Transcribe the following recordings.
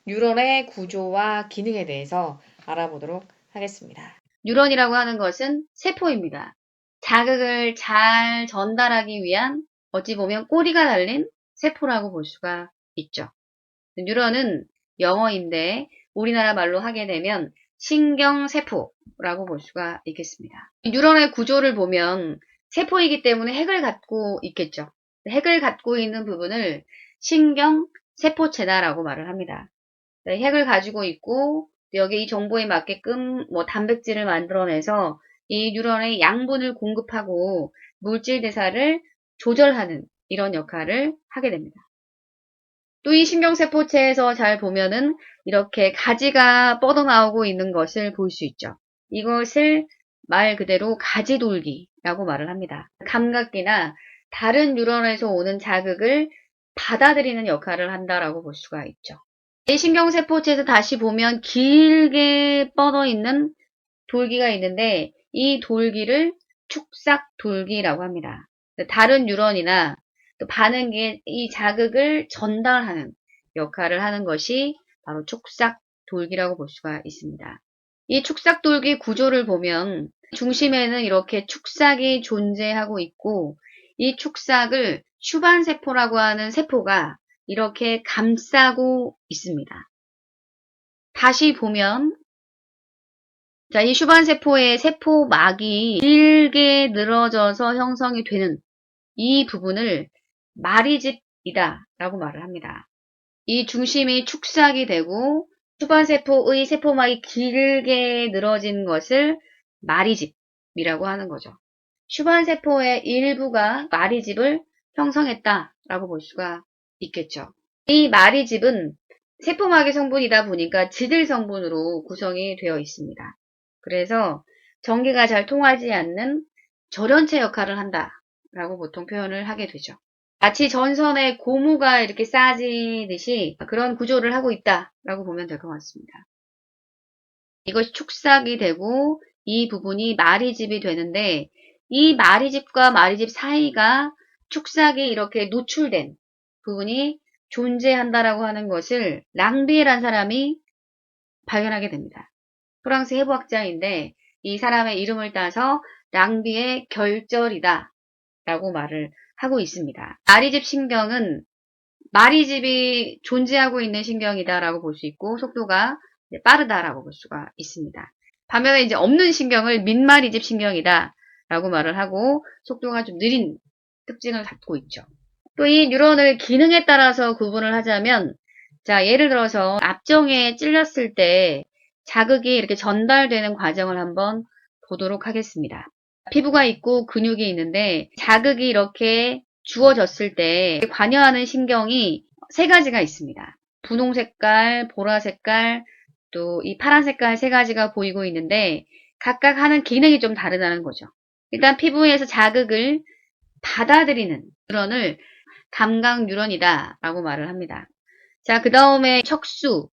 뉴런의 구조와 기능에 대해서 알아보도록 하겠습니다. 뉴런이라고 하는 것은 세포입니다. 자극을 잘 전달하기 위한 어찌 보면 꼬리가 달린 세포라고 볼 수가 있죠. 뉴런은 영어인데 우리나라 말로 하게 되면 신경세포라고 볼 수가 있겠습니다. 뉴런의 구조를 보면 세포이기 때문에 핵을 갖고 있겠죠. 핵을 갖고 있는 부분을 신경세포체다라고 말을 합니다. 핵을 가지고 있고 여기 이 정보에 맞게끔 단백질을 만들어내서 이 뉴런의 양분을 공급하고 물질 대사를 조절하는 이런 역할을 하게 됩니다. 또 이 신경세포체에서 잘 보면은 이렇게 가지가 뻗어나오고 있는 것을 볼 수 있죠. 이것을 말 그대로 가지돌기라고 말을 합니다. 감각기나 다른 뉴런에서 오는 자극을 받아들이는 역할을 한다라고 볼 수가 있죠. 이 신경세포체에서 다시 보면 길게 뻗어 있는 돌기가 있는데 이 돌기를 축삭돌기라고 합니다. 다른 뉴런이나 또 반응기에 이 자극을 전달하는 역할을 하는 것이 바로 축삭돌기라고 볼 수가 있습니다. 이 축삭돌기 구조를 보면 중심에는 이렇게 축삭이 존재하고 있고 이 축삭을 슈반세포라고 하는 세포가 이렇게 감싸고 있습니다. 다시 보면 자, 이 슈반세포의 세포막이 길게 늘어져서 형성이 되는 이 부분을 마리집이다 라고 말을 합니다. 이 중심이 축삭이 되고 슈반세포의 세포막이 길게 늘어진 것을 마리집이라고 하는 거죠. 슈반세포의 일부가 마리집을 형성했다라고 볼 수가 있겠죠. 이 마리집은 세포막의 성분이다 보니까 지들 성분으로 구성이 되어 있습니다. 그래서 전기가 잘 통하지 않는 절연체 역할을 한다라고 보통 표현을 하게 되죠. 마치 전선에 고무가 이렇게 쌓아지듯이 그런 구조를 하고 있다라고 보면 될 것 같습니다. 이것이 축삭이 되고 이 부분이 마리집이 되는데 이 마리집과 마리집 사이가 축삭이 이렇게 노출된 부분이 존재한다라고 하는 것을 랑비에란 사람이 발견하게 됩니다. 프랑스 해부학자인데 이 사람의 이름을 따서 랑비의 결절이다 라고 말을 하고 있습니다. 마리집 신경은 마리집이 존재하고 있는 신경이다 라고 볼 수 있고 속도가 빠르다라고 볼 수가 있습니다. 반면에 이제 없는 신경을 민마리집 신경이다 라고 말을 하고 속도가 좀 느린 특징을 갖고 있죠. 또 이 뉴런을 기능에 따라서 구분을 하자면 자, 예를 들어서 압정에 찔렸을 때 자극이 이렇게 전달되는 과정을 한번 보도록 하겠습니다. 피부가 있고 근육이 있는데 자극이 이렇게 주어졌을 때 관여하는 신경이 세 가지가 있습니다. 분홍 색깔, 보라 색깔, 또 이 파란 색깔 세 가지가 보이고 있는데 각각 하는 기능이 좀 다르다는 거죠. 일단 피부에서 자극을 받아들이는 뉴런을 감각 뉴런이다 라고 말을 합니다. 자, 그 다음에 척수.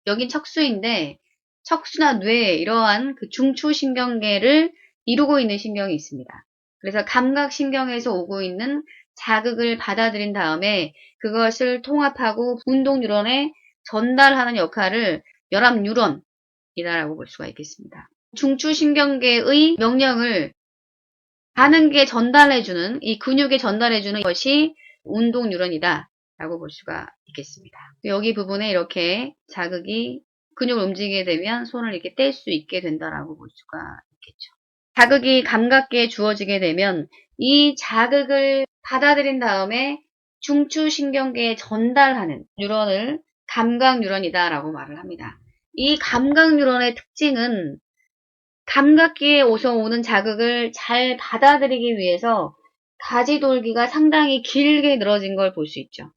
여긴 척수인데 척수나 뇌 이러한 그 중추신경계를 이루고 있는 신경이 있습니다. 그래서 감각신경에서 오고 있는 자극을 받아들인 다음에 그것을 통합하고 운동 뉴런에 전달하는 역할을 열압 뉴런이다라고 볼 수가 있겠습니다. 중추신경계의 명령을 가는게 전달해주는 이 근육에 전달해주는 것이 운동 뉴런이다 라고 볼 수가 있겠습니다. 여기 부분에 이렇게 자극이 근육을 움직이게 되면 손을 이렇게 뗄 수 있게 된다라고 볼 수가 있겠죠. 자극이 감각계에 주어지게 되면 이 자극을 받아들인 다음에 중추신경계에 전달하는 뉴런을 감각 뉴런이다 라고 말을 합니다. 이 감각 뉴런의 특징은 감각기에 오는 자극을 잘 받아들이기 위해서 가지돌기가 상당히 길게 늘어진 걸 볼 수 있죠.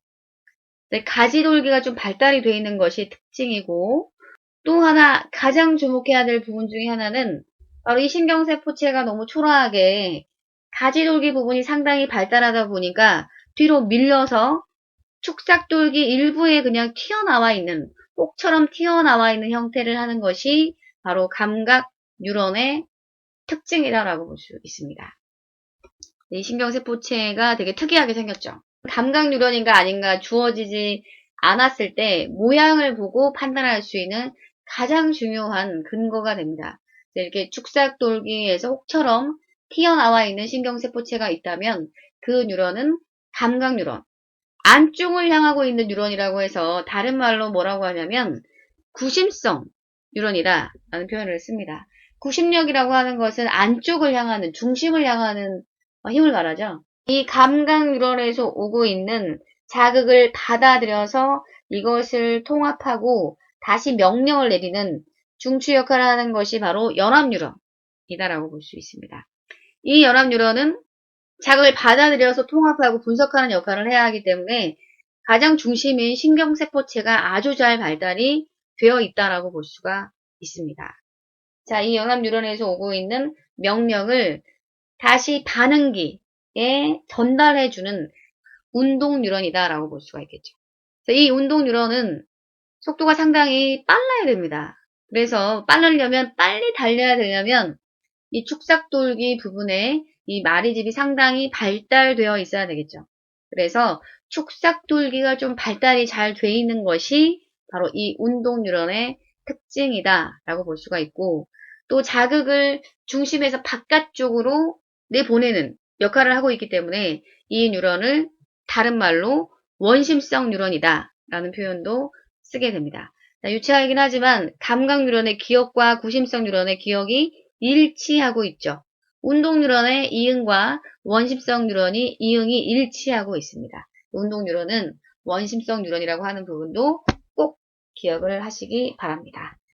가지돌기가 좀 발달이 되어 있는 것이 특징이고 또 하나 가장 주목해야 될 부분 중에 하나는 바로 이 신경세포체가 너무 초라하게 가지돌기 부분이 상당히 발달하다 보니까 뒤로 밀려서 축삭돌기 일부에 그냥 튀어나와 있는 꼭처럼 튀어나와 있는 형태를 하는 것이 바로 감각 뉴런의 특징이다라고 볼 수 있습니다. 이 신경세포체가 되게 특이하게 생겼죠. 감각 뉴런인가 아닌가 주어지지 안았을 때 모양을 보고 판단할 수 있는 가장 중요한 근거가 됩니다. 이렇게 축삭돌기에서 혹처럼 튀어나와 있는 신경세포체가 있다면 그 뉴런은 감각 뉴런, 안쪽을 향하고 있는 뉴런이라고 해서 다른 말로 뭐라고 하냐면 구심성 뉴런이다 라는 표현을 씁니다. 구심력이라고 하는 것은 안쪽을 향하는, 중심을 향하는 힘을 말하죠. 이 감각 뉴런에서 오고 있는 자극을 받아들여서 이것을 통합하고 다시 명령을 내리는 중추 역할을 하는 것이 바로 연합 뉴런이다라고 볼 수 있습니다. 이 연합 뉴런은 자극을 받아들여서 통합하고 분석하는 역할을 해야 하기 때문에 가장 중심인 신경세포체가 아주 잘 발달이 되어 있다라고 볼 수가 있습니다. 자, 이 연합 뉴런에서 오고 있는 명령을 다시 반응기에 전달해주는 운동 뉴런이다라고 볼 수가 있겠죠. 이 운동 뉴런은 속도가 상당히 빨라야 됩니다. 그래서 빠르려면, 빨리 달려야 되려면 이 축삭돌기 부분에 이 마리집이 상당히 발달되어 있어야 되겠죠. 그래서 축삭돌기가 좀 발달이 잘 돼 있는 것이 바로 이 운동 뉴런의 특징이다라고 볼 수가 있고, 또 자극을 중심에서 바깥쪽으로 내보내는 역할을 하고 있기 때문에 이 뉴런을 다른 말로 원심성 뉴런이다 라는 표현도 쓰게 됩니다. 유치하긴 하지만 감각 뉴런의 기억과 구심성 뉴런의 기억이 일치하고 있죠. 운동 뉴런의 이응과 원심성 뉴런이 이응이 일치하고 있습니다. 운동 뉴런은 원심성 뉴런이라고 하는 부분도 꼭 기억을 하시기 바랍니다.